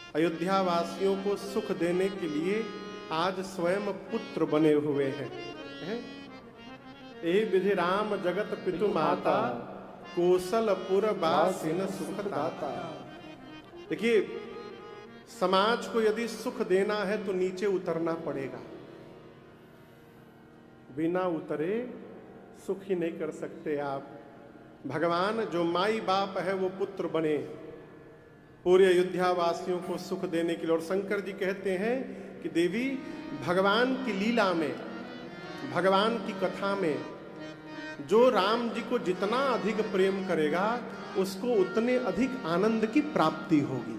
अयोध्या वासियों को सुख देने के लिए आज स्वयं पुत्र बने हुए हैं। यही विधि राम जगत पितु माता, कौशलपुर बासिन सुख दाता। देखिए, समाज को यदि सुख देना है तो नीचे उतरना पड़ेगा, बिना उतरे सुख ही नहीं कर सकते आप। भगवान जो माई बाप है वो पुत्र बने पूरे अयोध्या वासियों को सुख देने के लिए। और शंकर जी कहते हैं कि देवी, भगवान की लीला में, भगवान की कथा में जो राम जी को जितना अधिक प्रेम करेगा उसको उतने अधिक आनंद की प्राप्ति होगी।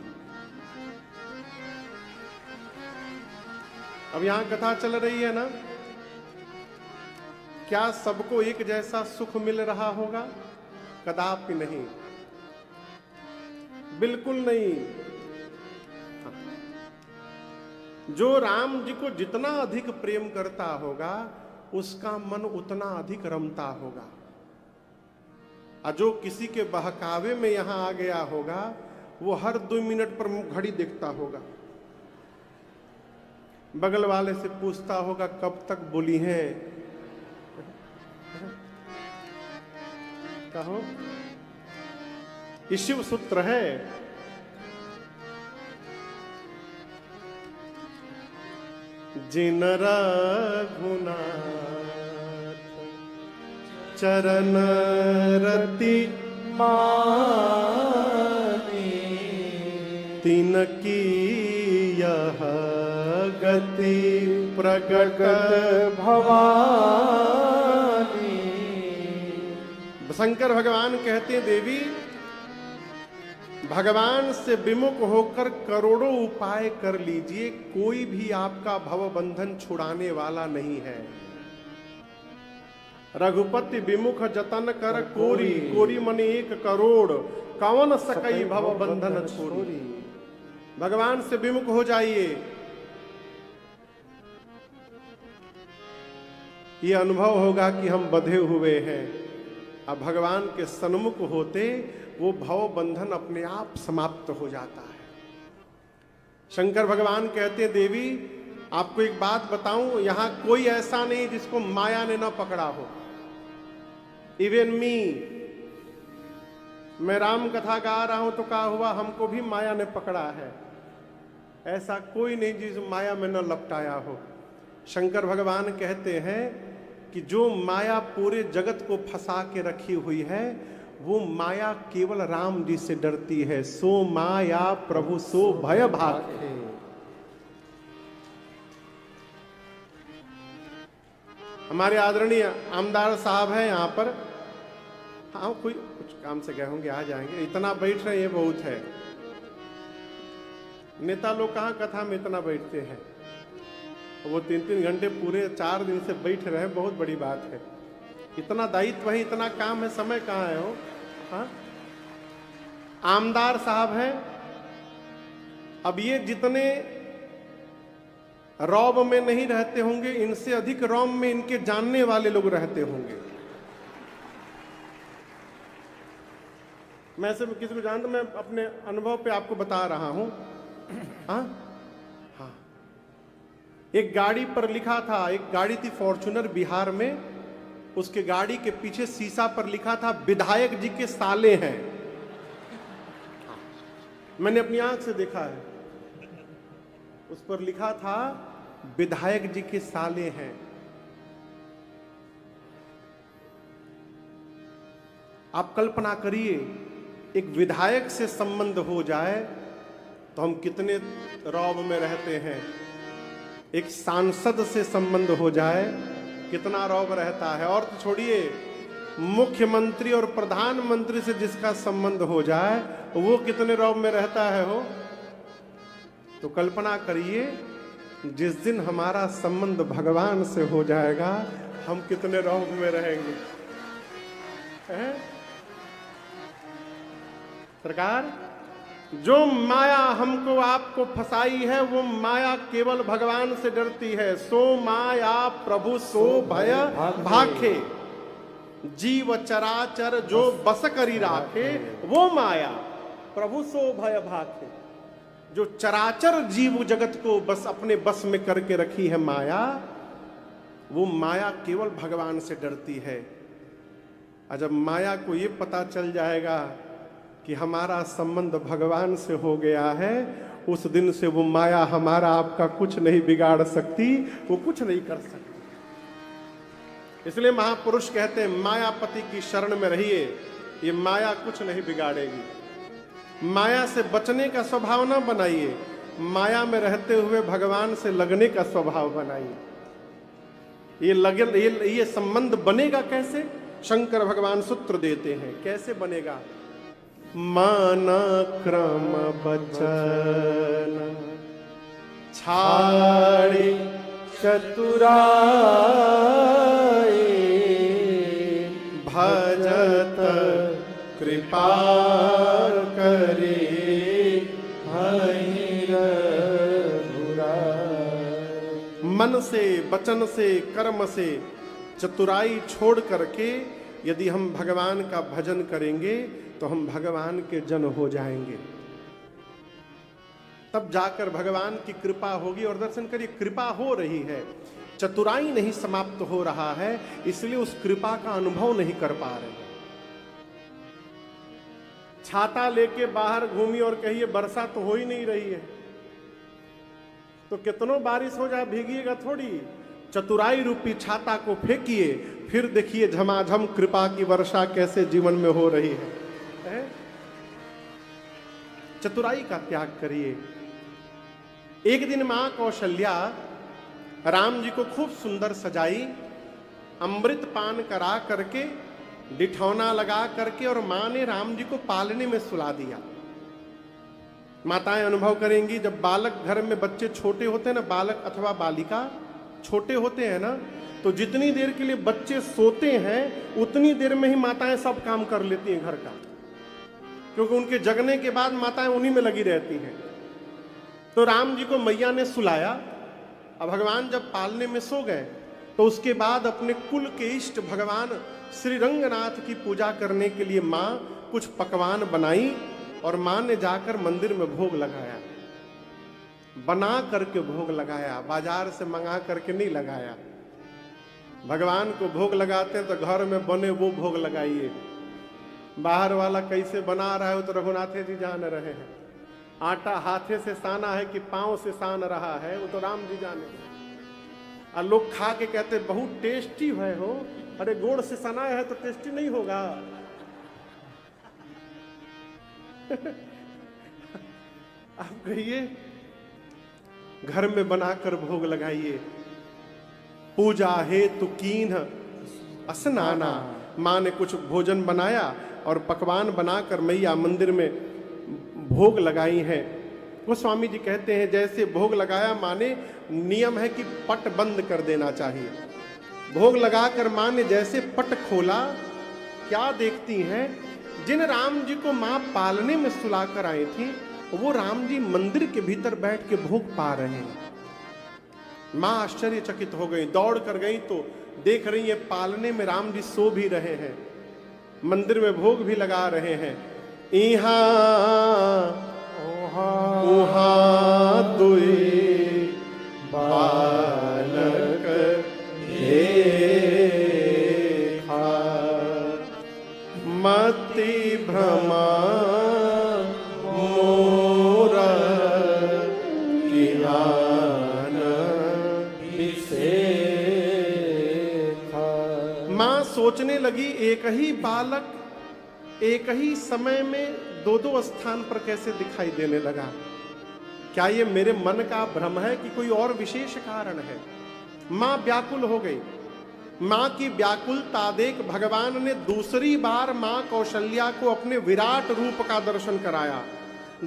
अब यहां कथा चल रही है ना, क्या सबको एक जैसा सुख मिल रहा होगा? कदापि नहीं, बिल्कुल नहीं। जो राम जी को जितना अधिक प्रेम करता होगा उसका मन उतना अधिक रमता होगा, और जो किसी के बहकावे में यहां आ गया होगा वो हर 2 मिनट पर घड़ी देखता होगा, बगल वाले से पूछता होगा कब तक बोली है। कहो, ये शिव सूत्र है। जिन रघुनाथ चरण रति माने, तिनकी यह गति प्रगट भवानी। शंकर भगवान कहते हैं, देवी, भगवान से विमुख होकर करोड़ों उपाय कर लीजिए, कोई भी आपका भव बंधन छुड़ाने वाला नहीं है। रघुपति विमुख जतन कर कोरी, कोरी मने 1 करोड़, कौन सकई भव बंधन छोड़ी। भगवान से विमुख हो जाइए। ये अनुभव होगा कि हम बंधे हुए हैं। अब भगवान के सन्मुख होते वो भव बंधन अपने आप समाप्त हो जाता है। शंकर भगवान कहते हैं, देवी, आपको एक बात बताऊं, यहां कोई ऐसा नहीं जिसको माया ने ना पकड़ा हो। इवन मी, मैं राम कथा गा रहा हूं तो क्या हुआ, हमको भी माया ने पकड़ा है। ऐसा कोई नहीं जिस माया में न लपटाया हो। शंकर भगवान कहते हैं कि जो माया पूरे जगत को फंसा के रखी हुई है वो माया केवल राम जी से डरती है। सो माया प्रभु सो भय भाखे। हमारे आदरणीय आमदार साहब हैं यहाँ पर। हाँ, कोई कुछ काम से गए होंगे, आ जाएंगे। इतना बैठ रहे हैं ये बहुत है। नेता लोग कहाँ कथा में इतना बैठते हैं, वो 3-3 घंटे पूरे 4 दिन से बैठ रहे हैं, बहुत बड़ी बात है। इतना दायित्व है, इतना काम है, समय कहाँ है हो। हाँ, आमदार साहब हैं। अब ये जितने रौब में नहीं रहते होंगे, इनसे अधिक रौब में इनके जानने वाले लोग रहते होंगे। मैं से किसी को जानता, मैं अपने अनुभव पे आपको बता रहा हूं। हाँ हाँ, एक गाड़ी पर लिखा था, एक गाड़ी थी फॉर्च्यूनर बिहार में, उसके गाड़ी के पीछे शीशा पर लिखा था विधायक जी के साले हैं। मैंने अपनी आंख से देखा है, उस पर लिखा था विधायक जी के साले हैं। आप कल्पना करिए, एक विधायक से संबंध हो जाए तो हम कितने रौब में रहते हैं। एक सांसद से संबंध हो जाए कितना रौब रहता है। और तो छोड़िए, मुख्यमंत्री और प्रधानमंत्री से जिसका संबंध हो जाए वो कितने रौब में रहता है हो। तो कल्पना करिए, जिस दिन हमारा संबंध भगवान से हो जाएगा हम कितने रौब में रहेंगे। सरकार, जो माया हमको आपको फंसाई है वो माया केवल भगवान से डरती है। सो माया प्रभु सो भय भाखे, जीव चराचर जो बस करी राखे, वो माया प्रभु सो भय भाखे। जो चराचर जीव जगत को बस अपने बस में करके रखी है माया, वो माया केवल भगवान से डरती है। और जब माया को ये पता चल जाएगा कि हमारा संबंध भगवान से हो गया है, उस दिन से वो माया हमारा आपका कुछ नहीं बिगाड़ सकती, वो कुछ नहीं कर सकती। इसलिए महापुरुष कहते हैं मायापति की शरण में रहिए, ये माया कुछ नहीं बिगाड़ेगी। माया से बचने का स्वभाव ना बनाइए, माया में रहते हुए भगवान से लगने का स्वभाव बनाइए। ये संबंध बनेगा कैसे? शंकर भगवान सूत्र देते हैं कैसे बनेगा। माना क्रम बचन छाड़ी चतुराई, भजत कृपा करे मन से, वचन से, कर्म से चतुराई छोड़ करके यदि हम भगवान का भजन करेंगे तो हम भगवान के जन हो जाएंगे। तब जाकर भगवान की कृपा होगी। और दर्शन करिए, कृपा हो रही है, चतुराई नहीं समाप्त हो रहा है, इसलिए उस कृपा का अनुभव नहीं कर पा रहे। छाता लेके बाहर घूमी और कहिए वर्षा तो हो ही नहीं रही है, तो कितनों बारिश हो जाए भीगिएगा थोड़ी। चतुराई रूपी छाता को फेंकिए, फिर देखिए झमाझम कृपा की वर्षा कैसे जीवन में हो रही है। चतुराई का त्याग करिए। एक दिन मां कौशल्या राम जी को खूब सुंदर सजाई, अमृत पान करा करके, डिठौना लगा करके, और मां ने राम जी को पालने में सुला दिया। माताएं अनुभव करेंगी, जब बालक घर में बच्चे छोटे होते हैं ना, बालक अथवा बालिका छोटे होते हैं ना, तो जितनी देर के लिए बच्चे सोते हैं उतनी देर में ही माताएं सब काम कर लेती हैं घर का, क्योंकि उनके जगने के बाद माताएं उन्हीं में लगी रहती हैं। तो राम जी को मैया ने सुलाया। अब भगवान जब पालने में सो गए तो उसके बाद अपने कुल के इष्ट भगवान श्री रंगनाथ की पूजा करने के लिए मां कुछ पकवान बनाई, और मां ने जाकर मंदिर में भोग लगाया, बना करके भोग लगाया, बाजार से मंगा करके नहीं लगाया। भगवान को भोग लगाते हैं तो घर में बने वो भोग लगाइए। बाहर वाला कैसे बना रहा है वो तो रघुनाथे जी जान रहे हैं। आटा हाथे से साना है कि पांव से सान रहा है वो तो राम जी जाने। और लोग खा के कहते बहुत टेस्टी है हो, अरे गोड़ से सना है तो टेस्टी नहीं होगा। आप कहिए, घर में बनाकर भोग लगाइए। पूजा हेतु कीन्ह स्नाना, मां ने कुछ भोजन बनाया और पकवान बनाकर मैया मंदिर में भोग लगाई हैं। वो स्वामी जी कहते हैं जैसे भोग लगाया मां ने, नियम है कि पट बंद कर देना चाहिए। भोग लगाकर मां ने जैसे पट खोला, क्या देखती हैं, जिन राम जी को मां पालने में सुलाकर आई थी वो राम जी मंदिर के भीतर बैठ के भोग पा रहे हैं। मां आश्चर्यचकित हो गई, दौड़ कर गई तो देख रही है पालने में राम जी सो भी रहे हैं, मंदिर में भोग भी लगा रहे हैं। इहा उहा दुई बालक देखा, मति भ्रमा सोचने लगी, एक ही बालक एक ही समय में दो दो स्थान पर कैसे दिखाई देने लगा। क्या ये मेरे मन का भ्रम है कि कोई और विशेष कारण है? मां व्याकुल हो गई। मां की व्याकुलता देख भगवान ने दूसरी बार मां कौशल्या को अपने विराट रूप का दर्शन कराया।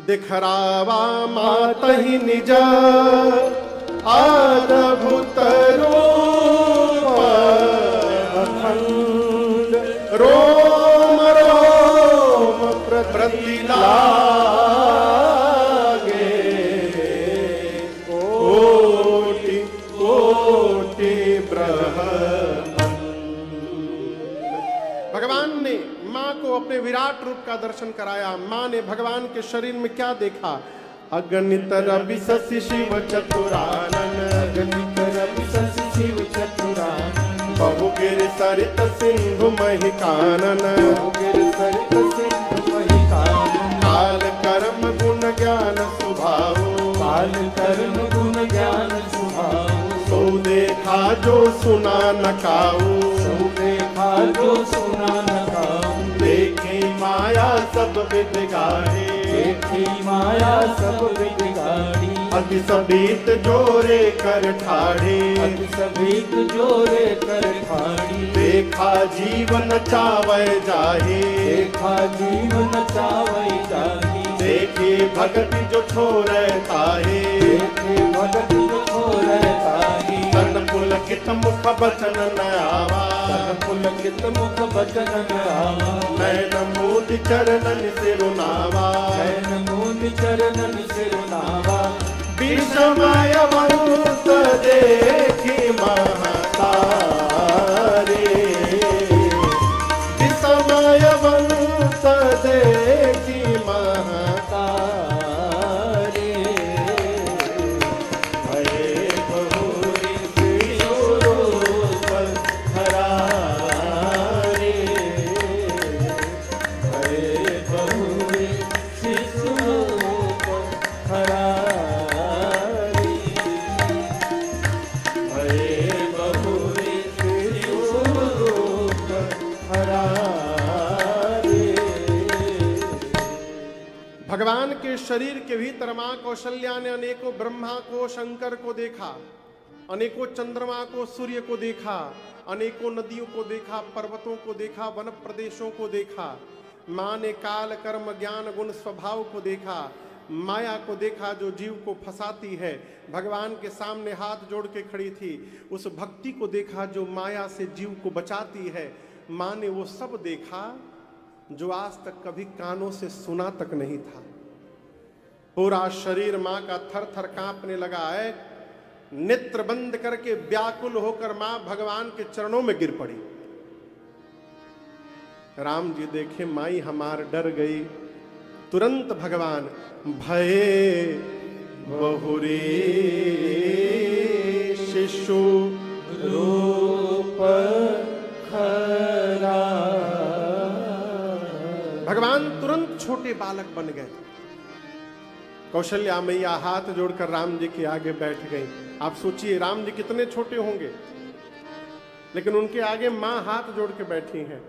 दिखरावा मातहि निज अद्भुत रूप, अखंड रोम रोम प्रतिलागे, कोटि कोटि ब्रह्मांड। भगवान ने मां को अपने विराट रूप का दर्शन कराया। मां ने भगवान के शरीर में क्या देखा? अगणित रवि शशि शिव चतुरानन, अगणित रवि शशि शिव चतुरानन, बहुगिर सरित सिंधु महि कानन, बहुगिर सरित सिंधु महि कानन, काल कर्म गुण ज्ञान सुभाऊ, काल कर्म गुण ज्ञान सुभाऊ, सो देखा जो सुना न काऊ, सो देखा जो सुना न काऊ, देखी माया सब विद गाड़ी, देखी माया सब विद गाड़ी, अति सबीत जोरे कर ठाढ़े, अति सबीत जोरे कर ठाड़ी, देखा जीवन चावै जाहे, देखा जीवन चावै जाही, देखे भगत जो छोड़े ताहे, देखे भगत जो छोड़े ताही, तन पुलकित मुख बचन न आवा, तन पुलकित मुख बचन न आवा, नैन मोद चरणन सिरुनावा, नैन मोद चरणन सिरुनावा, विषमय वंश देखी महतारे, विषमय वंश देखी महतारे, भये बहुरी शिशुरूप हरारे, भये बहुरी शिशुरूप हरारी, भये बहुरी शिशुरूप हरारी। भगवान के शरीर के भीतर मां कौशल्या ने अनेकों ब्रह्मा को, शंकर को देखा, अनेकों चंद्रमा को, सूर्य को देखा, अनेकों नदियों को देखा, पर्वतों को देखा, वन प्रदेशों को देखा। मां ने काल कर्म ज्ञान गुण स्वभाव को देखा, माया को देखा जो जीव को फंसाती है। भगवान के सामने हाथ जोड़ के खड़ी थी, उस भक्ति को देखा जो माया से जीव को बचाती है। मां ने वो सब देखा जो आज तक कभी कानों से सुना तक नहीं था। पूरा शरीर मां का थर थर कांपने लगा है। नेत्र बंद करके व्याकुल होकर मां भगवान के चरणों में गिर पड़ी। राम जी देखे माई हमार डर गई। तुरंत भगवान भये बहुरी शिशु रूप खरा। भगवान तुरंत छोटे बालक बन गए। कौशल्या मैया हाथ जोड़कर राम जी के आगे बैठ गई। आप सोचिए राम जी कितने छोटे होंगे, लेकिन उनके आगे मां हाथ जोड़ के बैठी हैं।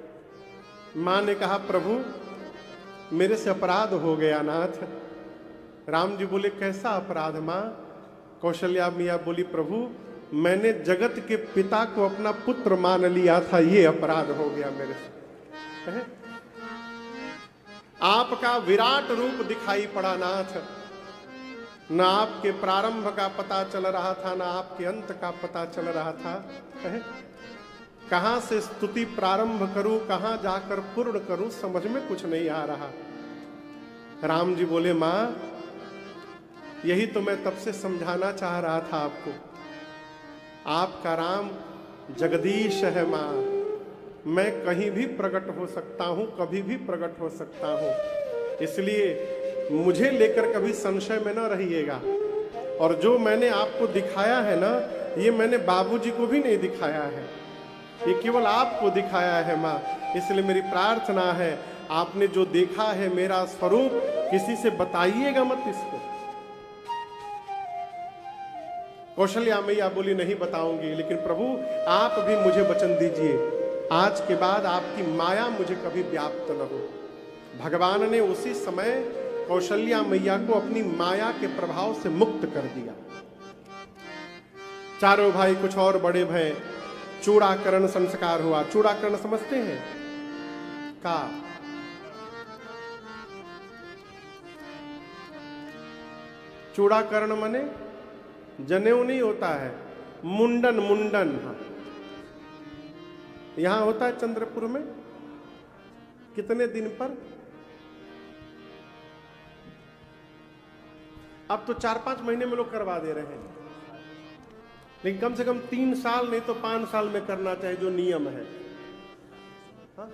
मां ने कहा प्रभु मेरे से अपराध हो गया नाथ। राम जी बोले कैसा अपराध मां? कौशल्या मैया बोली प्रभु मैंने जगत के पिता को अपना पुत्र मान लिया था, ये अपराध हो गया मेरे से। आपका विराट रूप दिखाई पड़ा नाथ, न आपके प्रारंभ का पता चल रहा था, न आपके अंत का पता चल रहा था। कहां से स्तुति प्रारंभ करूं, कहां जाकर पूर्ण करूं, समझ में कुछ नहीं आ रहा। राम जी बोले मां यही तो मैं तब से समझाना चाह रहा था आपको। आपका राम जगदीश है मां, मैं कहीं भी प्रकट हो सकता हूं, कभी भी प्रकट हो सकता हूं, इसलिए मुझे लेकर कभी संशय में न रहिएगा। और जो मैंने आपको दिखाया है ना, ये मैंने बाबूजी को भी नहीं दिखाया है, ये केवल आपको दिखाया है मां। इसलिए मेरी प्रार्थना है आपने जो देखा है मेरा स्वरूप, किसी से बताइएगा मत इसको। कौशल्या मैया बोली नहीं बताऊंगी, लेकिन प्रभु आप भी मुझे वचन दीजिए, आज के बाद आपकी माया मुझे कभी व्याप्त न हो। भगवान ने उसी समय कौशल्या मैया को अपनी माया के प्रभाव से मुक्त कर दिया। चारों भाई कुछ और बड़े भय, चूड़ाकरण संस्कार हुआ। चूड़ाकरण समझते हैं का? चूड़ाकरण माने जनेऊ नहीं होता है, मुंडन। मुंडन हाँ यहां होता है चंद्रपुर में। कितने दिन पर? अब तो 4-5 महीने में लोग करवा दे रहे हैं, लेकिन कम से कम 3 साल नहीं तो 5 साल में करना चाहिए, जो नियम है। हाँ?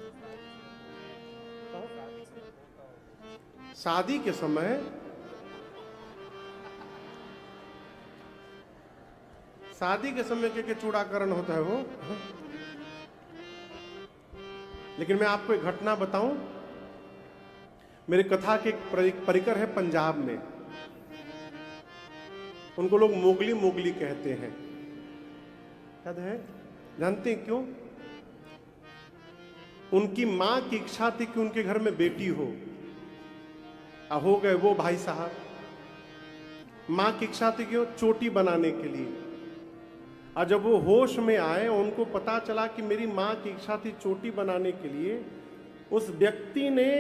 शादी के समय शादी के समय के चूड़ाकरण होता है वो। लेकिन मैं आपको एक घटना बताऊं। मेरे कथा के एक परिकर है पंजाब में, उनको लोग मोगली मोगली कहते हैं, याद है? जानते हैं क्यों? उनकी मां की इच्छा थी कि उनके घर में बेटी हो गए वो भाई साहब। मां की इच्छा थी क्यों? चोटी बनाने के लिए। और जब वो होश में आए, उनको पता चला कि मेरी मां की इच्छा थी चोटी बनाने के लिए, उस व्यक्ति ने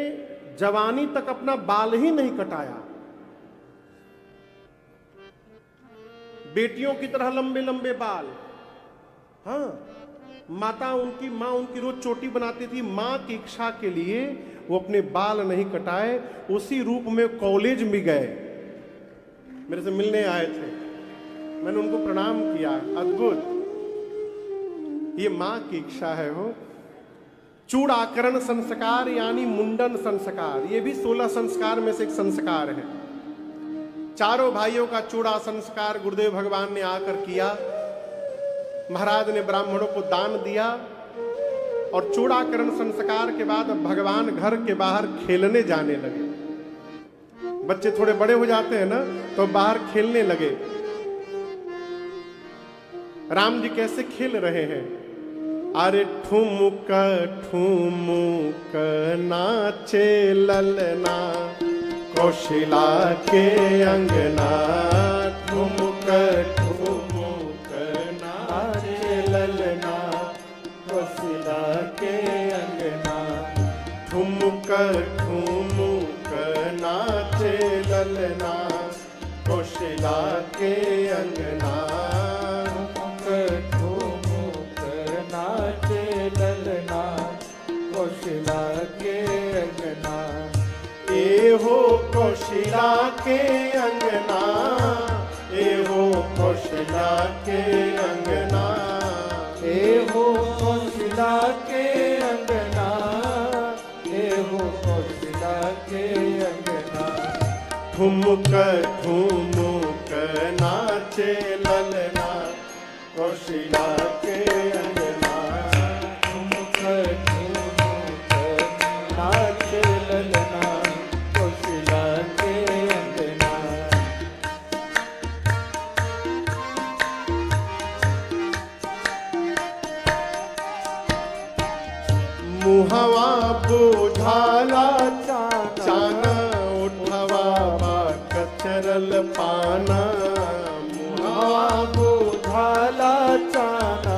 जवानी तक अपना बाल ही नहीं कटाया, बेटियों की तरह लंबे लंबे बाल। हाँ, माता उनकी मां उनकी रोज चोटी बनाती थी। मां की इच्छा के लिए वो अपने बाल नहीं कटाए, उसी रूप में कॉलेज में गए, मेरे से मिलने आए थे, मैंने उनको प्रणाम किया। अद्भुत, ये मां की इच्छा है। हो चूड़ाकरण संस्कार यानी मुंडन संस्कार, ये भी 16 संस्कार में से एक संस्कार है। चारों भाइयों का चूड़ा संस्कार गुरुदेव भगवान ने आकर किया। महाराज ने ब्राह्मणों को दान दिया और चूड़ाकरण संस्कार के बाद भगवान घर के बाहर खेलने जाने लगे। बच्चे थोड़े बड़े हो जाते हैं ना, तो बाहर खेलने लगे। राम जी कैसे खेल रहे हैं? अरे ठुमुक ठुमुक नाचे ललना कौशिला के अंगना, ठुमुक ठुमुक नाचे ललना कौशिला के अंगना, ठुमुक ठुमुक नाचे ललना कौशिला के अंगना, ठुमुक नाचे ललना कौशिला के अंगना। ए हो कौशिला के अंगना, ए हो कौशिला के अंगना, ए हो कौशिला के अंगना, ए हो कौशिला के अंगना। ठुमुक ठुमुक नाचे ललना कौशिला के अंगना, ठुमुक ठुमुक नाचे ललना कौशिला के अंगना। मुहवा बुझाला चाना, उठवा कचरल पाना, मुहवा बुझाला चाना,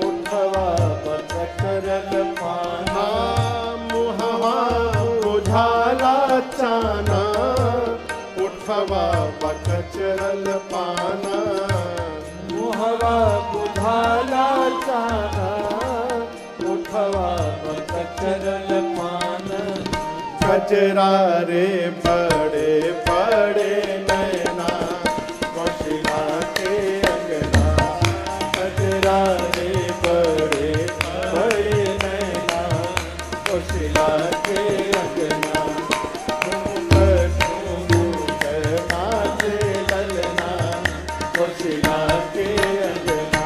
उठवा कचरल पाना, मुहवा बुझाला चाना, उठवा कचरल पाना, मुहवा बुझाला चाना, उठवा कचरल पाना। गजरा रे बड़े बड़े नैना कौशिला के अंगना, गजरा रे बड़े बड़े नैना कौशिला के अंगना। ठुमुक ठुमुक नाचे ललना कौशिला के अंगना।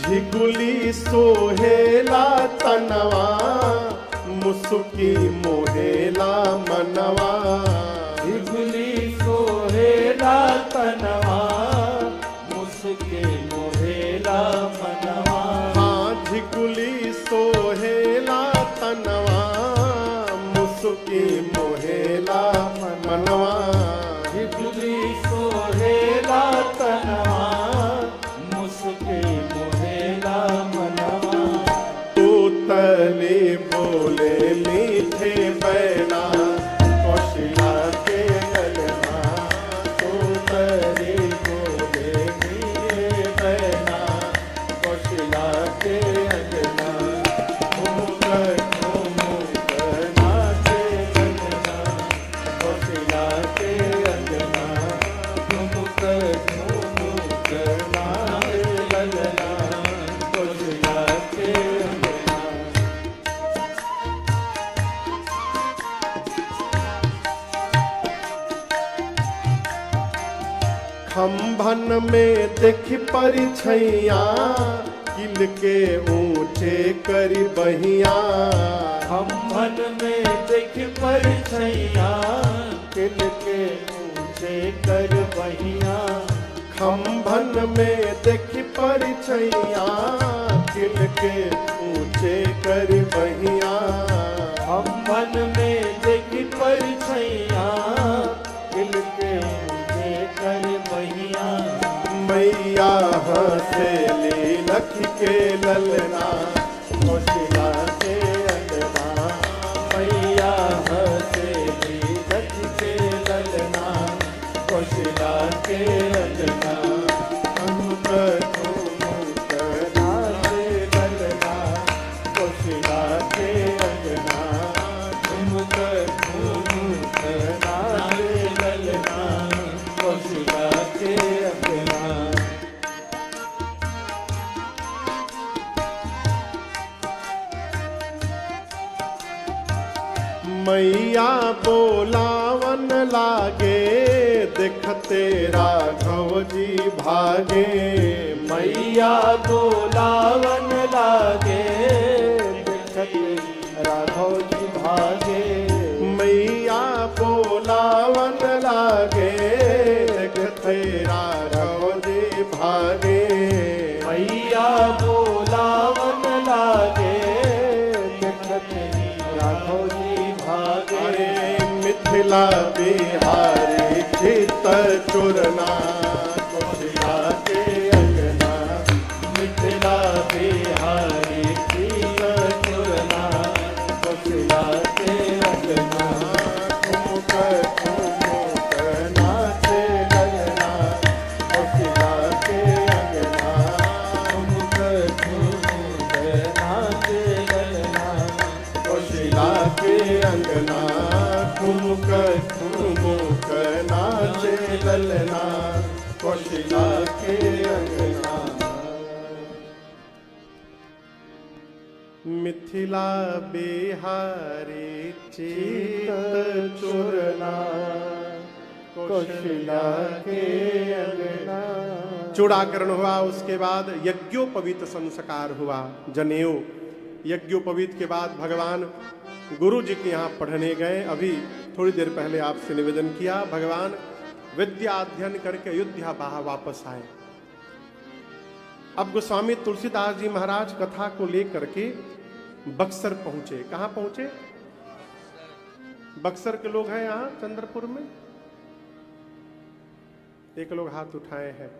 झिगुली सोहेला तनवा, मुसुकी मोहेला मनवा, झिगुली सोहेला तनवा, मुसुकी मोहेला मनवा। हाँ, झिगुली सोहेला तनवा, मुसुकी मोहेला मनवा, झिगुली सोहेला तनवा, मुसुकी मोहेला मनवा। तूतली बोले मीठे बैना कौशिला के अंगना, तूतली बोले मीठे बैना कौशिला के अंगना। ठुमुक ठुमुक नाचे ललना खम्भन में देख परिछैया किल के ऊंचे कर बहिया खम्भन में देख परिछैया किल के ऊंचे कर बहिया खम्भन में देख परिछैया किल के ऊंचे कर बहिया खम्भन में देख परिछैया किल के ऊंचे कर बहिया मैया हंसेली लख के ललना कोशिला के अंगना मैया हंसेली लख के ललना कोशिला के अंगना ठुमक ठुमक नाचे ललना कोशिला के अंगना ठुमक ठुमक नाचे ललना कोशिला के अंगना मैया बोलावन लागे देखते राघव जी भागे मैया बोलावन लागे देखते राघव जी भागे मैया बोलावन लागे देखते राघव जी भागे मैया बोलावन लागे देखते राघव जी भागे अरे मिथिला बिहारी चित चुरना कोशिला के अंगना मिथिला बिहारी चित चुरना कोशिला के अंगना ठुमक ठुमक नाचे ललना कोशिला के अंगना ठुमक ठुमक नाचे ललना कोशिला के अंगना ठुमक ठुमक नाचे ललना कोशिला के अंगना मिथिला बिहारी चित चुरना कोशिला के अंगना। चूड़ाकरण हुआ, उसके बाद यज्ञोपवीत संस्कार हुआ, जनेऊ। यज्ञोपवीत के बाद भगवान गुरु जी के यहाँ पढ़ने गए। अभी थोड़ी देर पहले आपसे निवेदन किया, भगवान विद्या अध्ययन करके अयोध्या वापस आए। अब गोस्वामी तुलसीदास जी महाराज कथा को लेकर के बक्सर पहुंचे। कहां पहुंचे? बक्सर के लोग हैं यहां चंद्रपुर में? एक लोग हाथ उठाए हैं।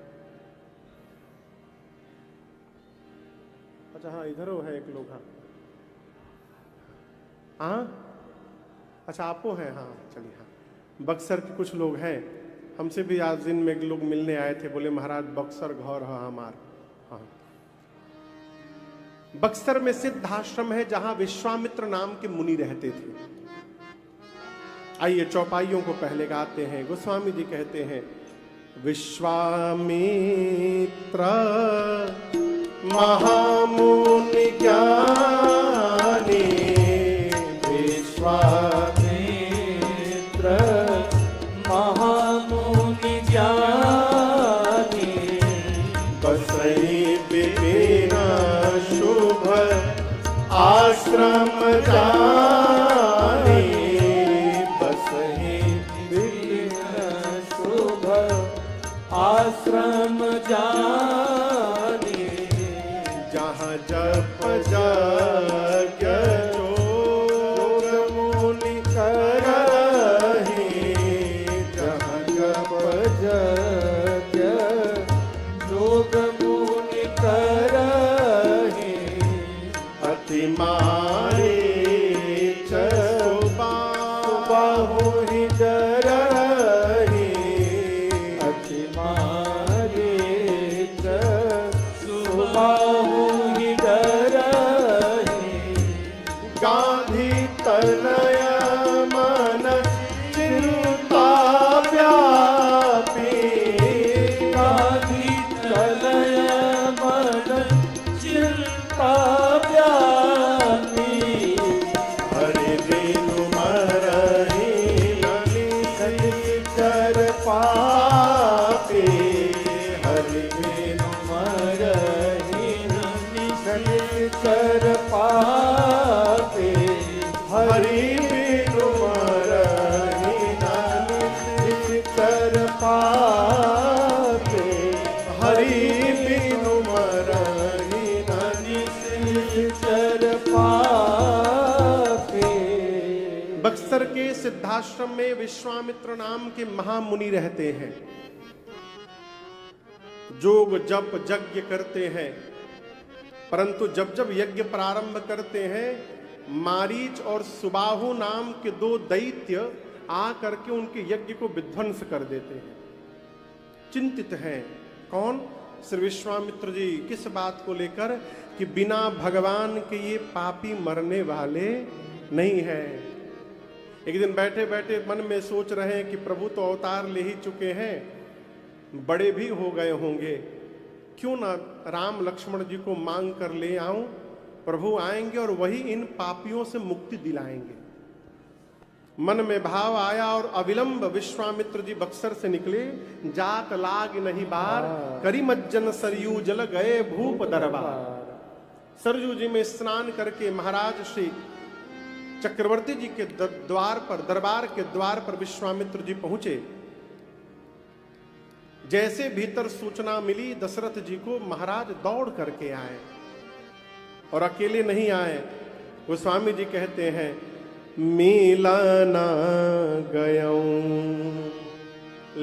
अच्छा हाँ, इधर है एक लोग। हाँ, अच्छा आपो हैं? हाँ चलिए। हाँ, बक्सर के कुछ लोग हैं। हमसे भी आज दिन में लोग मिलने आए थे, बोले महाराज बक्सर घर है हमार। हाँ, बक्सर में सिद्ध आश्रम है जहां विश्वामित्र नाम के मुनि रहते थे। आइए चौपाइयों को पहले गाते हैं। गोस्वामी जी कहते हैं, विश्वामित्र महामुनि ज्ञानी, विश्वामित्र महामुनि ज्ञानी, बसई विपिन शुभ आश्रम जानी, बसहि विपिन शुभ आश्रम जानी, जहाँ जप यज्ञ जोग मुनि करहि, जहाँ जप यज्ञ जोग मुनि करहि, अति मारे बाहु डरहि, अति मारे सुबाहु डरहि, गांधी तनय मन चिंता व्यापी, गांधी तनय मन चिंता व्यापी, हरि रेणु मरहि नलिनी चर पापी, कर पाते, हरि बिनु मरहि नानी कर पाते, हरि बिनु मरहि नानी कर पाते। बक्सर के सिद्धाश्रम में विश्वामित्र नाम के महामुनि रहते हैं। जोग जप यज्ञ करते हैं, परंतु जब जब यज्ञ प्रारंभ करते हैं, मारीच और सुबाहु नाम के दो दैत्य आ करके उनके यज्ञ को विध्वंस कर देते हैं। चिंतित हैं। कौन? श्री विश्वामित्र जी। किस बात को लेकर? कि बिना भगवान के ये पापी मरने वाले नहीं हैं। एक दिन बैठे बैठे मन में सोच रहे हैं कि प्रभु तो अवतार ले ही चुके हैं, बड़े भी हो गए होंगे, क्यों ना राम लक्ष्मण जी को मांग कर ले आऊं। प्रभु आएंगे और वही इन पापियों से मुक्ति दिलाएंगे। मन में भाव आया और अविलंब विश्वामित्र जी बक्सर से निकले। जात लाग नहीं बार, करी मज्जन सरयू जल गए भूप दरबार। सरयू जी में स्नान करके महाराज श्री चक्रवर्ती जी के द्वार पर, दरबार के द्वार पर विश्वामित्र जी पहुंचे। जैसे भीतर सूचना मिली दशरथ जी को, महाराज दौड़ करके आए और अकेले नहीं आए। गोस्वामी जी कहते हैं, मिलना गयऊं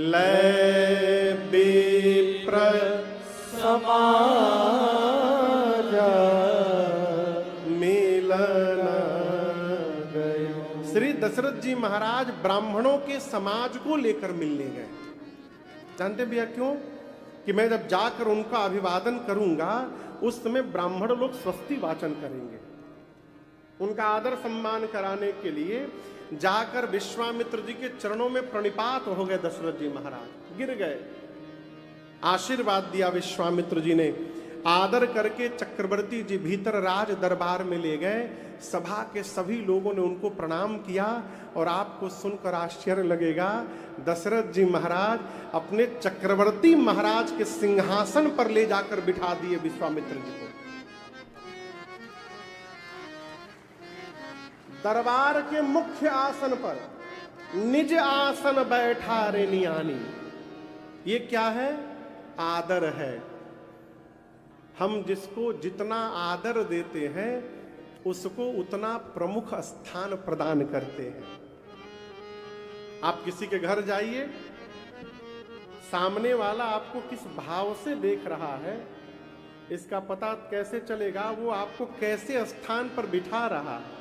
लै विप्र समाजा, मिलना गयऊं। श्री दशरथ जी महाराज ब्राह्मणों के समाज को लेकर मिलने गए। जानते भैया क्यों? कि मैं जब जाकर उनका अभिवादन करूंगा, उस समय ब्राह्मण लोग स्वस्ति वाचन करेंगे। उनका आदर सम्मान कराने के लिए जाकर विश्वामित्र जी के चरणों में प्रणिपात हो गए। दशरथ जी महाराज गिर गए। आशीर्वाद दिया विश्वामित्र जी ने। आदर करके चक्रवर्ती जी भीतर राज दरबार में ले गए। सभा के सभी लोगों ने उनको प्रणाम किया। और आपको सुनकर आश्चर्य लगेगा, दशरथ जी महाराज अपने चक्रवर्ती महाराज के सिंहासन पर ले जाकर बिठा दिए विश्वामित्र जी को। दरबार के मुख्य आसन पर निज आसन बैठा रे नियानी। ये क्या है? आदर है। हम जिसको जितना आदर देते हैं, उसको उतना प्रमुख स्थान प्रदान करते हैं। आप किसी के घर जाइए, सामने वाला आपको किस भाव से देख रहा है, इसका पता कैसे चलेगा? वो आपको कैसे स्थान पर बिठा रहा है।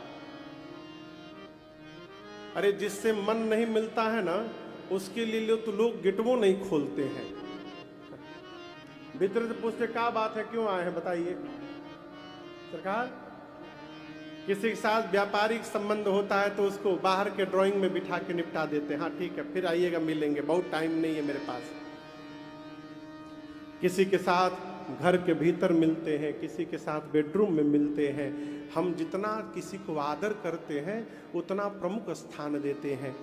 अरे जिससे मन नहीं मिलता है ना, उसके लिए तो लोग गिटवो नहीं खोलते हैं। भीतर से पूछते क्या बात है, क्यों आए हैं बताइए। सरकार, किसी के साथ व्यापारिक संबंध होता है तो उसको बाहर के ड्राइंग में बिठा के निपटा देते हैं। हाँ ठीक है, फिर आइएगा, मिलेंगे, बहुत टाइम नहीं है मेरे पास। किसी के साथ घर के भीतर मिलते हैं, किसी के साथ बेडरूम में मिलते हैं। हम जितना किसी को आदर करते हैं, उतना प्रमुख स्थान देते हैं।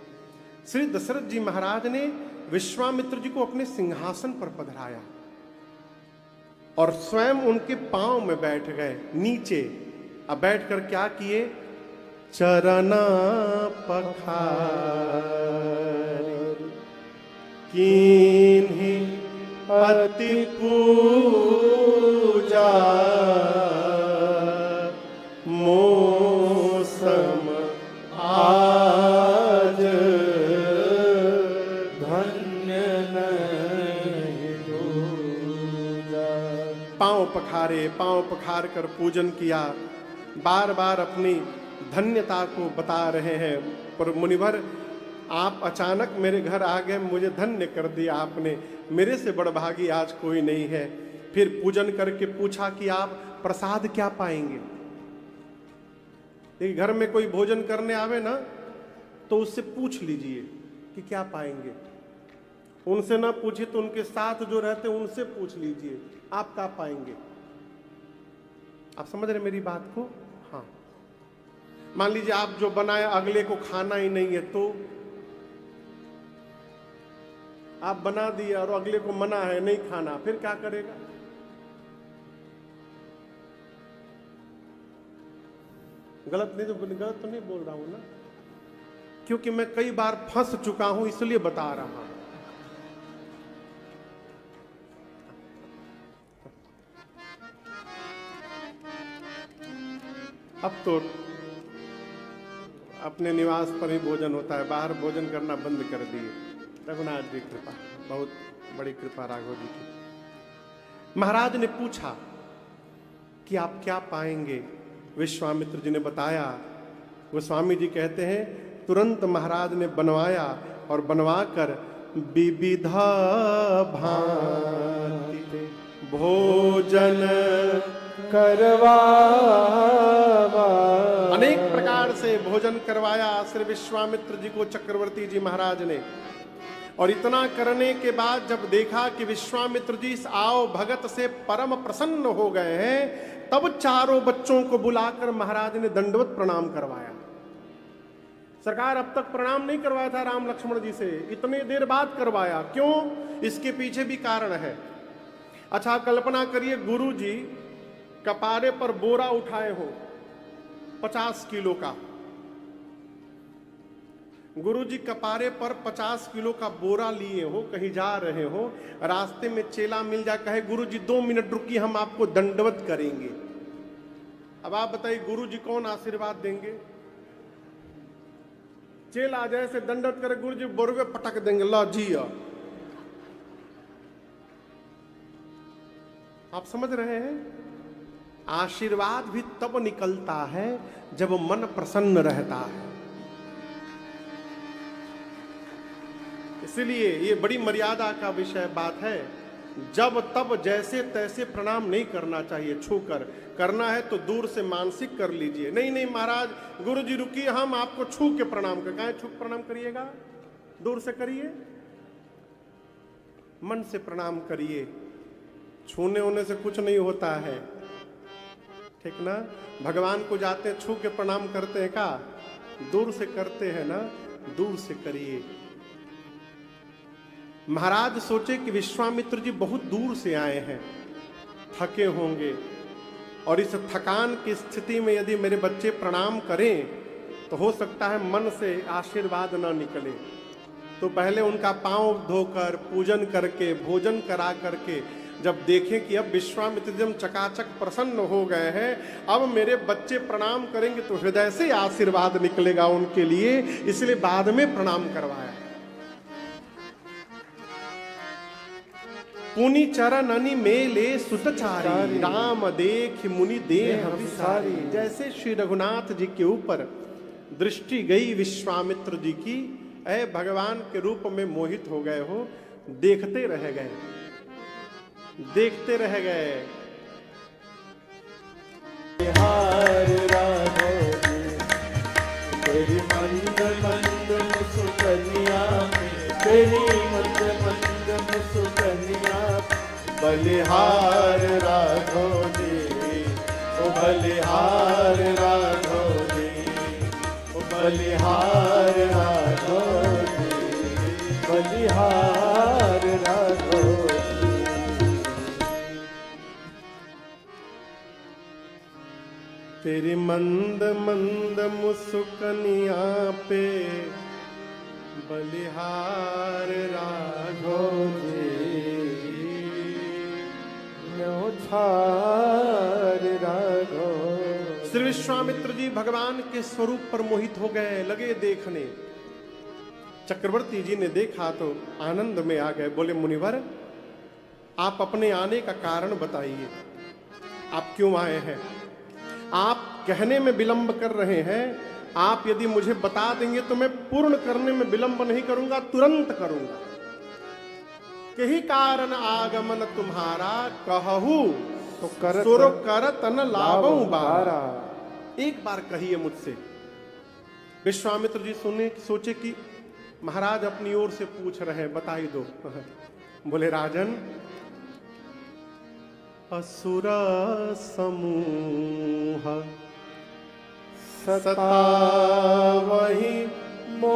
श्री दशरथ जी महाराज ने विश्वामित्र जी को अपने सिंहासन पर पधराया और स्वयं उनके पांव में बैठ गए नीचे। अब बैठकर क्या किए? चरना पखार कीन्ही अति पूजा, मौसम आज धन्य नहीं दूजा। पांव पखारे, पांव पखार कर पूजन किया। बार बार अपनी धन्यता को बता रहे हैं। पर मुनिवर, आप अचानक मेरे घर आ गए, मुझे धन्य कर दिया आपने, मेरे से बड़भागी आज कोई नहीं है। फिर पूजन करके पूछा कि आप प्रसाद क्या पाएंगे। एक घर में कोई भोजन करने आवे ना, तो उससे पूछ लीजिए कि क्या पाएंगे। उनसे ना पूछे तो उनके साथ जो रहते उनसे पूछ लीजिए आप क्या पाएंगे। आप समझ रहे मेरी बात को? हाँ, मान लीजिए आप जो बनाए अगले को खाना ही नहीं है, तो आप बना दिए और अगले को मना है नहीं खाना, फिर क्या करेगा? गलत तो नहीं बोल रहा हूं ना, क्योंकि मैं कई बार फंस चुका हूं इसलिए बता रहा हूं। अब तो अपने निवास पर ही भोजन होता है, बाहर भोजन करना बंद कर दिए। रघुनाथ जी कृपा, बहुत बड़ी कृपा राघव जी की। महाराज ने पूछा कि आप क्या पाएंगे? विश्वामित्र जी ने बताया। गोस्वामी जी कहते हैं तुरंत महाराज ने बनवाया और बनवाकर विविधा भांति भोजन करवा, अनेक प्रकार से भोजन करवाया श्री विश्वामित्र जी को चक्रवर्ती जी महाराज ने। और इतना करने के बाद जब देखा कि विश्वामित्र जी इस आओ भगत से परम प्रसन्न हो गए हैं, तब चारों बच्चों को बुलाकर महाराज ने दंडवत प्रणाम करवाया। सरकार अब तक प्रणाम नहीं करवाया था राम लक्ष्मण जी से, इतने देर बाद करवाया। क्यों? इसके पीछे भी कारण है। अच्छा कल्पना करिए, गुरु जी कपारे पर बोरा उठाए हो 50 किलो का, गुरु जी कपारे पर 50 किलो का बोरा लिए हो, कहीं जा रहे हो, रास्ते में चेला मिल जा, कहे गुरु जी 2 मिनट रुकिए हम आपको दंडवत करेंगे। अब आप बताइए गुरु जी कौन आशीर्वाद देंगे? चेला जैसे दंडवत करे, गुरु जी बोरवे पटक देंगे, ला जी। आप समझ रहे हैं? आशीर्वाद भी तब निकलता है जब मन प्रसन्न रहता है। इसलिए ये बड़ी मर्यादा का विषय बात है। जब तब जैसे तैसे प्रणाम नहीं करना चाहिए, छूकर करना है तो दूर से मानसिक कर लीजिए। नहीं नहीं महाराज, गुरु जी रुकिए, हम आपको छू के प्रणाम कर। कहें छू प्रणाम करिएगा? दूर से करिए, मन से प्रणाम करिए। छूने होने से कुछ नहीं होता है, ठीक ना? भगवान को जाते हैं छू के प्रणाम करते हैं का? दूर से करते हैं ना, दूर से करिए। महाराज सोचे कि विश्वामित्र जी बहुत दूर से आए हैं, थके होंगे, और इस थकान की स्थिति में यदि मेरे बच्चे प्रणाम करें तो हो सकता है मन से आशीर्वाद न निकले। तो पहले उनका पांव धोकर पूजन करके भोजन करा करके जब देखें कि अब विश्वामित्र जी चकाचक प्रसन्न हो गए हैं, अब मेरे बच्चे प्रणाम करेंगे तो हृदय से आशीर्वाद निकलेगा उनके लिए, इसलिए बाद में प्रणाम करवाया। पुनि चरण अनि मेले सुतचारी, राम देख मुनि देह विसारी। जैसे श्री रघुनाथ जी के ऊपर दृष्टि गई विश्वामित्र जी की, ऐ भगवान के रूप में मोहित हो गए हो, देखते रह गए, देखते रह गए। हार राघव तेरी मंद मंद मुस्कनिया, तेरी मंद मंद मुस्कनिया, बलिहार राघव जी, ओ बलिहार राघव जी, ओ बलिहार राघव जी, बलिहार राघव जी। तेरी मंद मंद मुस्कनिया पे बलिहार राघव जी, न्योछार राघव। श्री विश्वामित्र जी भगवान के स्वरूप पर मोहित हो गए, लगे देखने। चक्रवर्ती जी ने देखा तो आनंद में आ गए, बोले मुनिवर आप अपने आने का कारण बताइए, आप क्यों आए हैं? आप कहने में विलंब कर रहे हैं, आप यदि मुझे बता देंगे तो मैं पूर्ण करने में विलंब नहीं करूंगा, तुरंत करूंगा। यही कारण आगमन तुम्हारा, कहूँ तो करत न लावऊं बारा। एक बार कहिए मुझसे। विश्वामित्र जी सुने, सोचे कि महाराज अपनी ओर से पूछ रहे हैं, बता ही दो। बोले राजन, असुर समूह सतावहि मोहि।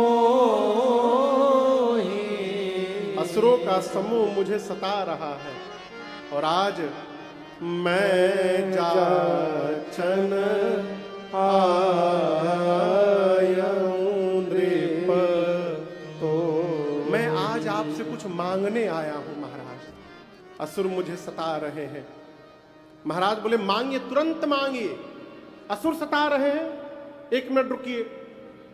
असुरों का समूह मुझे सता रहा है और आज मैं जाचन आयं नृप तो। मैं आज आपसे कुछ मांगने आया हूं महाराज, असुर मुझे सता रहे हैं। महाराज बोले मांगिए, तुरंत मांगिए, असुर सता रहे हैं। 1 मिनट रुकिए,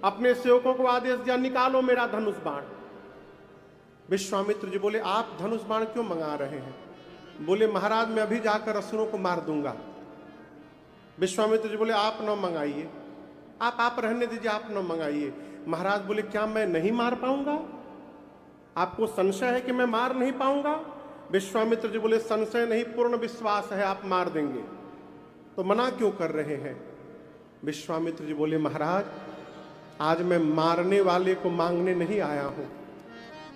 अपने सेवकों को आदेश दिया, निकालो मेरा धनुष बाण। विश्वामित्र जी बोले आप धनुष बाण क्यों मंगा रहे हैं? बोले महाराज मैं अभी जाकर असुरों को मार दूंगा। विश्वामित्र जी बोले आप न मंगाइए, आप रहने दीजिए, आप न मंगाइए। महाराज बोले क्या मैं नहीं मार पाऊंगा? आपको संशय है कि मैं मार नहीं पाऊंगा? विश्वामित्र जी बोले संशय नहीं, पूर्ण विश्वास है, आप मार देंगे, तो मना क्यों कर रहे हैं? विश्वामित्र जी बोले महाराज आज मैं मारने वाले को मांगने नहीं आया हूं,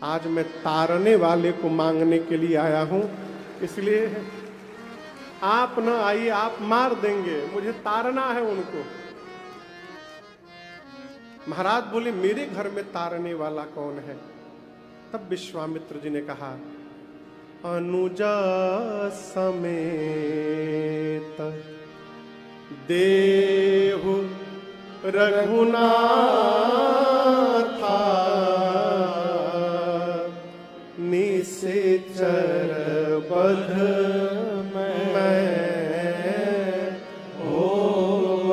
आज मैं तारने वाले को मांगने के लिए आया हूं, इसलिए आप न आइए, आप मार देंगे, मुझे तारना है उनको। महाराज बोले मेरे घर में तारने वाला कौन है? तब विश्वामित्र जी ने कहा अनुजा समेत देहु रघुनाथा निश्चर बध मैं होव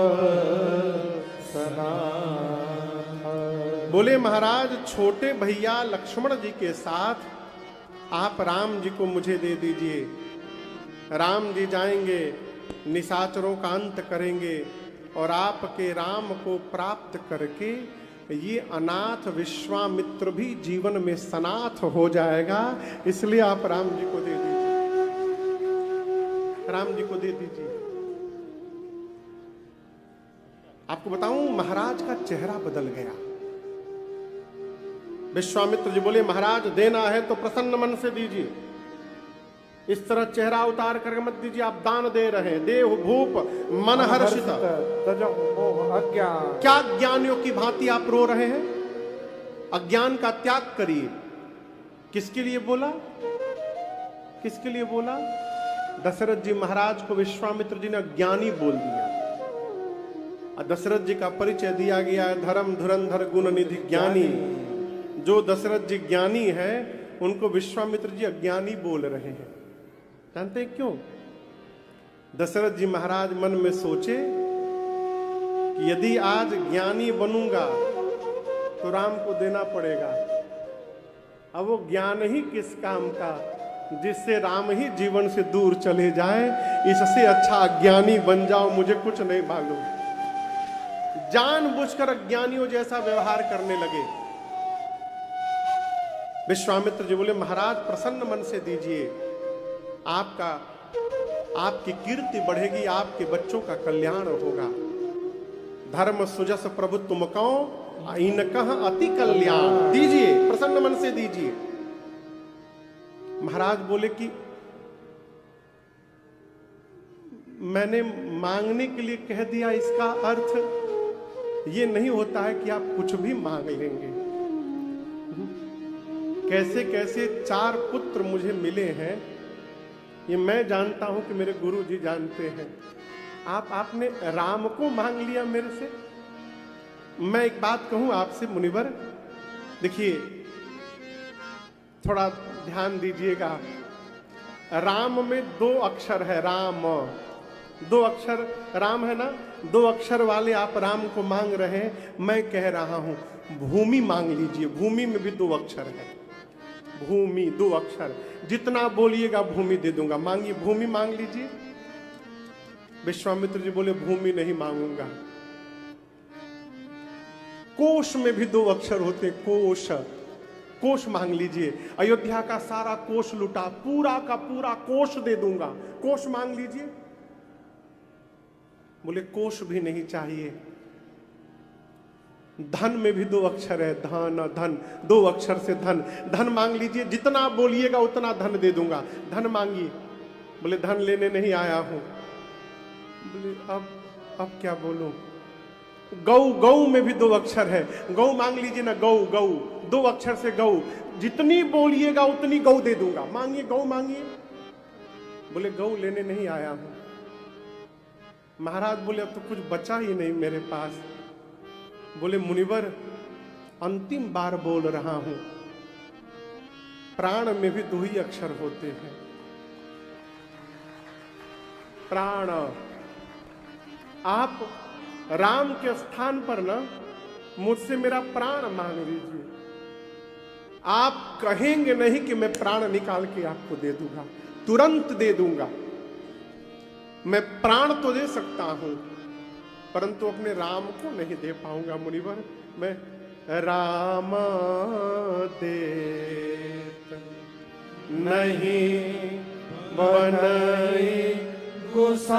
सनाथ। बोले महाराज छोटे भैया लक्ष्मण जी के साथ आप राम जी को मुझे दे दीजिए। राम जी जाएंगे, निशाचरों का अंत करेंगे और आपके राम को प्राप्त करके ये अनाथ विश्वामित्र भी जीवन में सनाथ हो जाएगा, इसलिए आप राम जी को दे दीजिए, राम जी को दे दीजिए। आपको बताऊं महाराज का चेहरा बदल गया। विश्वामित्र जी बोले महाराज देना है तो प्रसन्न मन से दीजिए, इस तरह चेहरा उतार करके मत दीजिए, आप दान दे रहे हैं। देव भूप मन हर्षित क्या ज्ञानियों की भांति आप रो रहे हैं? अज्ञान का त्याग करिए। किसके लिए बोला? किसके लिए बोला? दशरथ जी महाराज को विश्वामित्र जी ने अज्ञानी बोल दिया। दशरथ जी का परिचय दिया गया है धर्म धुरंधर गुण निधि ज्ञानी। जो दशरथ जी ज्ञानी है उनको विश्वामित्र जी अज्ञानी बोल रहे हैं। जानते हैं क्यों? दशरथ जी महाराज मन में सोचे कि यदि आज ज्ञानी बनूंगा तो राम को देना पड़ेगा। अब वो ज्ञान ही किस काम का जिससे राम ही जीवन से दूर चले जाए, इससे अच्छा अज्ञानी बन जाओ, मुझे कुछ नहीं मालूम। जानबूझकर अज्ञानियों जैसा व्यवहार करने लगे। विश्वामित्र जी बोले महाराज प्रसन्न मन से दीजिए, आपकी कीर्ति बढ़ेगी, आपके बच्चों का कल्याण होगा। धर्म सुजस प्रभु तुम कहो इनकह अति कल्याण। दीजिए, प्रसन्न मन से दीजिए। महाराज बोले कि मैंने मांगने के लिए कह दिया, इसका अर्थ ये नहीं होता है कि आप कुछ भी मांग लेंगे। कैसे कैसे 4 पुत्र मुझे मिले हैं ये मैं जानता हूं कि मेरे गुरु जी जानते हैं। आपने राम को मांग लिया मेरे से। मैं एक बात कहूं आपसे मुनिवर, देखिए थोड़ा ध्यान दीजिएगा। राम में 2 अक्षर है, राम 2 अक्षर राम है ना, 2 अक्षर वाले आप राम को मांग रहे हैं। मैं कह रहा हूं भूमि मांग लीजिए, भूमि में भी 2 अक्षर है। भूमि 2 अक्षर, जितना बोलिएगा भूमि दे दूंगा। मांगिए, भूमि मांग लीजिए। विश्वामित्र जी बोले भूमि नहीं मांगूंगा। कोश में भी 2 अक्षर होते, कोश, कोश मांग लीजिए। अयोध्या का सारा कोश लुटा, पूरा का पूरा कोश दे दूंगा, कोश मांग लीजिए। बोले कोश भी नहीं चाहिए। धन में भी 2 अक्षर है, धन धन, 2 अक्षर से धन, धन मांग लीजिए, जितना बोलिएगा उतना धन दे दूंगा। धन मांगिए। बोले धन लेने नहीं आया हूं। बोले अब क्या बोलूं? गौ, गौ में भी 2 अक्षर है, गौ मांग लीजिए ना, गौ गौ, 2 अक्षर से गौ, जितनी बोलिएगा उतनी गौ दे दूंगा। मांगिए, गौ मांगिए। बोले गौ लेने नहीं आया हूं। महाराज बोले अब तो कुछ बचा ही नहीं मेरे पास। बोले मुनिवर अंतिम बार बोल रहा हूं, प्राण में भी 2 ही अक्षर होते हैं, प्राण। आप राम के स्थान पर ना मुझसे मेरा प्राण मांग लीजिए, आप कहेंगे नहीं कि मैं प्राण निकाल के आपको दे दूंगा, तुरंत दे दूंगा। मैं प्राण तो दे सकता हूं परंतु अपने राम को नहीं दे पाऊंगा मुनिवर। मैं राम देत नहीं बनई गोसाई,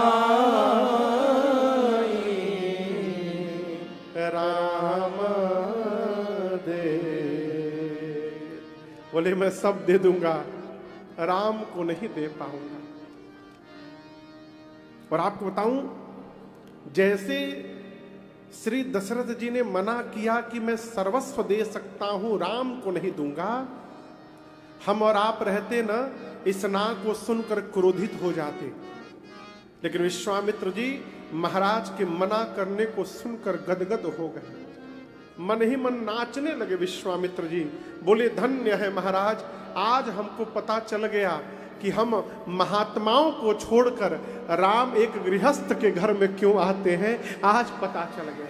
राम दे। बोले मैं सब दे दूंगा, राम को नहीं दे पाऊंगा। और आपको बताऊं, जैसे श्री दशरथ जी ने मना किया कि मैं सर्वस्व दे सकता हूं, राम को नहीं दूंगा, हम और आप रहते ना इस ना को सुनकर क्रोधित हो जाते। लेकिन विश्वामित्र जी महाराज के मना करने को सुनकर गदगद हो गए, मन ही मन नाचने लगे। विश्वामित्र जी बोले धन्य है महाराज, आज हमको पता चल गया कि हम महात्माओं को छोड़कर राम एक गृहस्थ के घर में क्यों आते हैं, आज पता चल गया।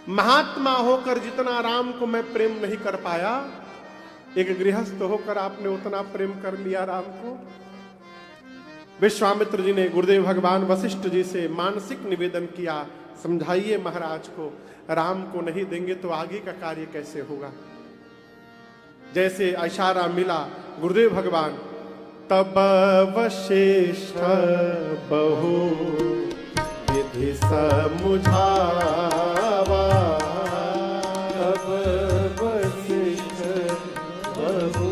महात्मा होकर जितना राम को मैं प्रेम नहीं कर पाया, एक गृहस्थ होकर आपने उतना प्रेम कर लिया राम को। विश्वामित्र जी ने गुरुदेव भगवान वशिष्ठ जी से मानसिक निवेदन किया, समझाइए महाराज को, राम को नहीं देंगे तो आगे का कार्य कैसे होगा। जैसे इशारा मिला गुरुदेव भगवान, तब वशिष्ठ बहु विधि समझावा, तब वशिष्ठ बहु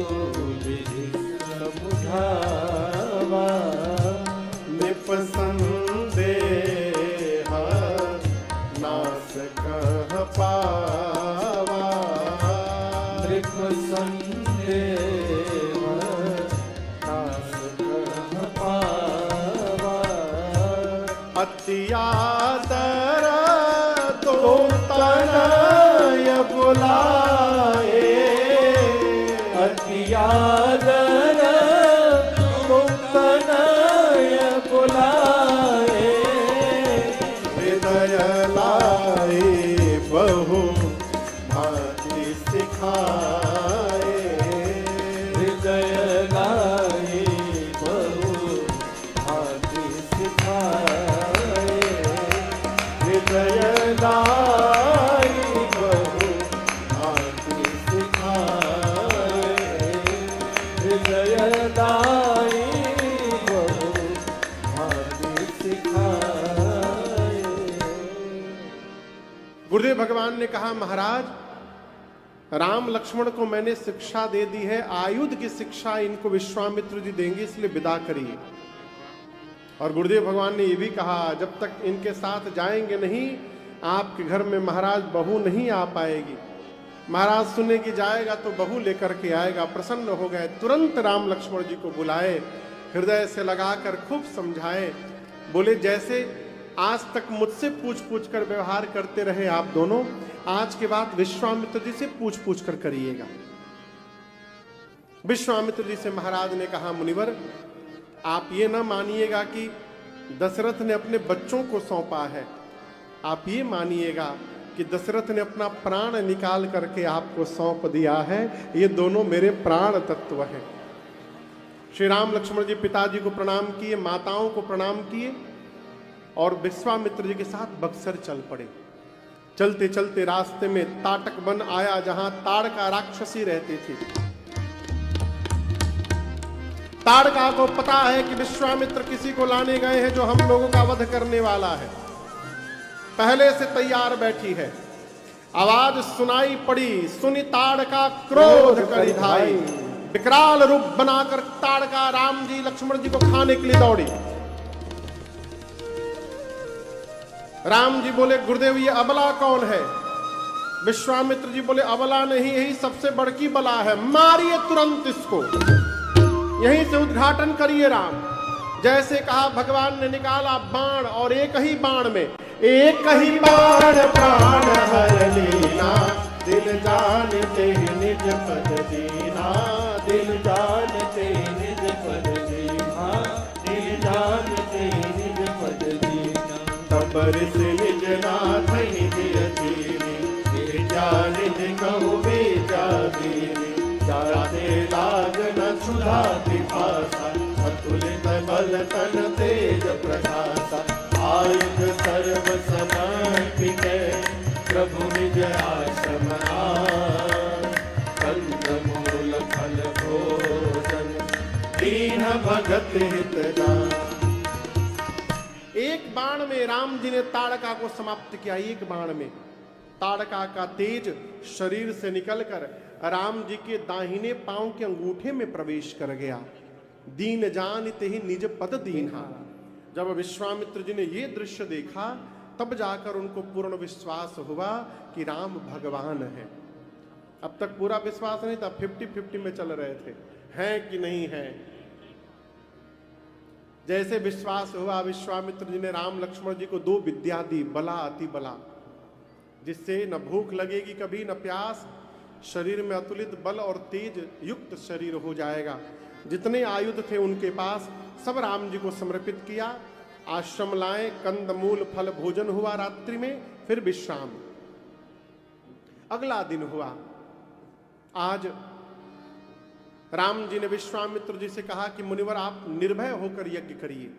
विधि समझावा, निपसंदेह नास कह पावा, संदेव नास कह पावा, अति आदर तो तनय बुलाए, अति आदर तो तनय बुलाए, हृदय लाए बहु भांति सिखाए, हृदय लाई बहु भांति सिखाए, हृदय लाई बहु भांति सिखाए, हृदय लाई बहु भांति सिखाए। गुरुदेव भगवान ने कहा महाराज, राम लक्ष्मण को मैंने शिक्षा दे दी है, आयुध की शिक्षा इनको विश्वामित्र जी देंगे, इसलिए विदा करिए। और गुरुदेव भगवान ने यह भी कहा, जब तक इनके साथ जाएंगे नहीं आपके घर में महाराज बहू नहीं आ पाएगी। महाराज सुने कि जाएगा तो बहू लेकर के आएगा। प्रसन्न हो गए, तुरंत राम लक्ष्मण जी को बुलाए, हृदय से लगाकर खूब समझाए। बोले जैसे आज तक मुझसे पूछ पूछ कर व्यवहार करते रहे आप दोनों, आज के बाद विश्वामित्र जी से पूछ पूछ कर करिएगा। विश्वामित्र जी से महाराज ने कहा, मुनिवर आप ये ना मानिएगा कि दशरथ ने अपने बच्चों को सौंपा है, आप ये मानिएगा कि दशरथ ने अपना प्राण निकाल करके आपको सौंप दिया है। ये दोनों मेरे प्राण तत्व हैं। श्री राम लक्ष्मण जी पिताजी को प्रणाम किए, माताओं को प्रणाम किए और विश्वामित्र जी के साथ बक्सर चल पड़े। चलते चलते रास्ते में ताटक वन आया, जहां ताड़का राक्षसी रहती थी। ताड़का को पता है कि विश्वामित्र किसी को लाने गए हैं जो हम लोगों का वध करने वाला है, पहले से तैयार बैठी है। आवाज सुनाई पड़ी, सुनी ताड़का क्रोध करी धाई, विकराल रूप बनाकर ताड़का राम जी लक्ष्मण जी को खाने के लिए दौड़ी। राम जी बोले, गुरुदेव ये अबला कौन है? विश्वामित्र जी बोले, अबला नहीं, यही सबसे बड़की बला है, मारिए तुरंत इसको। यहीं से उद्घाटन करिए राम। जैसे कहा भगवान ने निकाला बाण और एक ही बाण में, एक ही बाण प्राण हर लीना, दिल जानते निज पद दीना, दिल जानते निज पद दीना, दिल जानते निज पद दीना। तबर से निज नाथ निज अधीनी, विद्या निज कहु बेजा दीनी, जाते लाग न सुधा विभाषा, अतुलित बल तन तेज प्रकाशा, आयुध सर्व समर्पित, प्रभु निज आश्रम आए, कंदमूल फल भोजन, दीन भगत हित दान। एक बाण में राम जी ने ताड़का को समाप्त किया। एक बाण में ताड़का का तेज शरीर से निकलकर राम जी के दाहिने पांव के अंगूठे में प्रवेश कर गया। दीन जानते ही निज पद दीन्हा। जब विश्वामित्र जी ने ये दृश्य देखा तब जाकर उनको पूर्ण विश्वास हुआ कि राम भगवान है। अब तक पूरा विश्वास नहीं था, 50-50 में चल रहे थे, हैं कि नहीं है। जैसे विश्वास हुआ विश्वामित्र जी ने राम लक्ष्मण जी को 2 विद्या दी, बला अति बला, जिससे न भूख लगेगी कभी न प्यास, शरीर में अतुलित बल और तेज युक्त शरीर हो जाएगा। जितने आयुध थे उनके पास सब राम जी को समर्पित किया। आश्रम लाए, कंद मूल फल भोजन हुआ रात्रि में, फिर विश्राम। अगला दिन हुआ। आज राम जी ने विश्वामित्र जी से कहा कि मुनिवर आप निर्भय होकर यज्ञ करिए,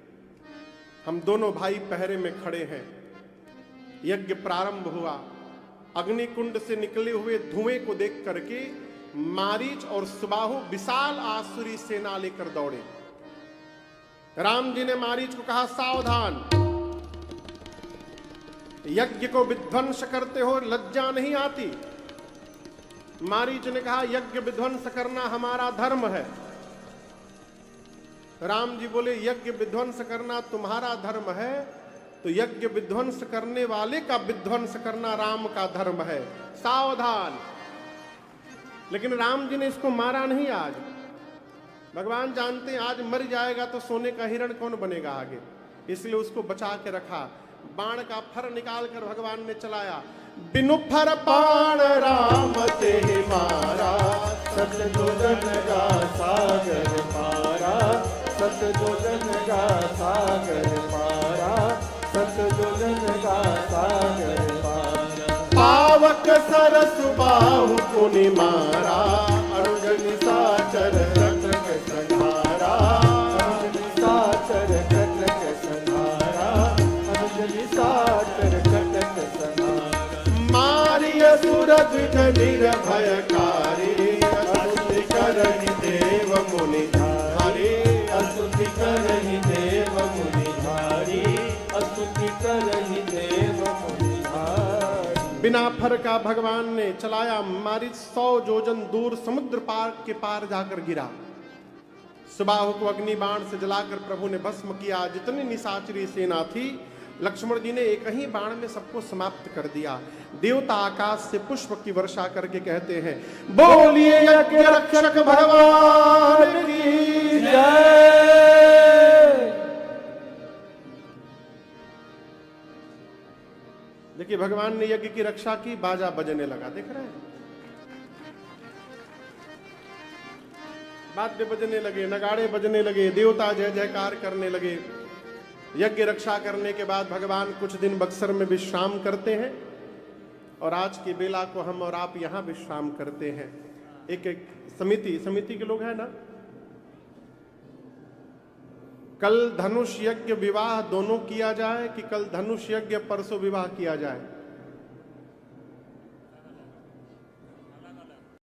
हम दोनों भाई पहरे में खड़े हैं। यज्ञ प्रारंभ हुआ। अग्निकुंड से निकले हुए धुएं को देख करके मारीच और सुबाहु विशाल आसुरी सेना लेकर दौड़े। राम जी ने मारीच को कहा सावधान, यज्ञ को विध्वंस करते हो, लज्जा नहीं आती। मारीच ने कहा यज्ञ विध्वंस करना हमारा धर्म है। राम जी बोले यज्ञ विध्वंस करना तुम्हारा धर्म है तो यज्ञ विध्वंस करने वाले का विध्वंस करना राम का धर्म है, सावधान। लेकिन राम जी ने इसको मारा नहीं। आज भगवान जानते हैं आज मर जाएगा तो सोने का हिरण कौन बनेगा आगे, इसलिए उसको बचा के रखा। बाण का फर निकाल कर भगवान ने चलाया। बिनु फर बाण राम ते मारा, सत जोजन का सागर पारा, सत जोजन का सागर पारा, सत जोजन का सागर पारा। पावक सरस बाहु पुनि मारा, अनुज निशाचर रटक संहारा, अनुज निशाचर रटक संहारा, अनुज निशाचर रटक संहारा। मारिय सुरद्विज निर्भयकारी, स्तुति करहि देव मुनि धारी, स्तुति करहि देव मुनि धारी, स्तुति करहि देव मुनि धारी। बिना फर का भगवान ने चलाया। मारीच 100 योजन दूर समुद्र पार के पार जाकर गिरा। सुबाहु को अग्नि बाण से जलाकर प्रभु ने भस्म किया। जितनी निशाचरी सेना थी लक्ष्मण जी ने एक ही बाण में सबको समाप्त कर दिया। देवता आकाश से पुष्प की वर्षा करके कहते हैं बोलिए यज्ञ रक्षक भगवान की जय। देखिए भगवान ने यज्ञ की रक्षा की, बाजा बजने लगा, देख रहे हैं, वाद्य बजने लगे, नगाड़े बजने लगे, देवता जय जयकार करने लगे। यज्ञ रक्षा करने के बाद भगवान कुछ दिन बक्सर में विश्राम करते हैं और आज की बेला को हम और आप यहां विश्राम करते हैं। एक समिति के लोग हैं ना, कल धनुष यज्ञ विवाह दोनों किया जाए कि कल धनुष यज्ञ परसों विवाह किया जाए?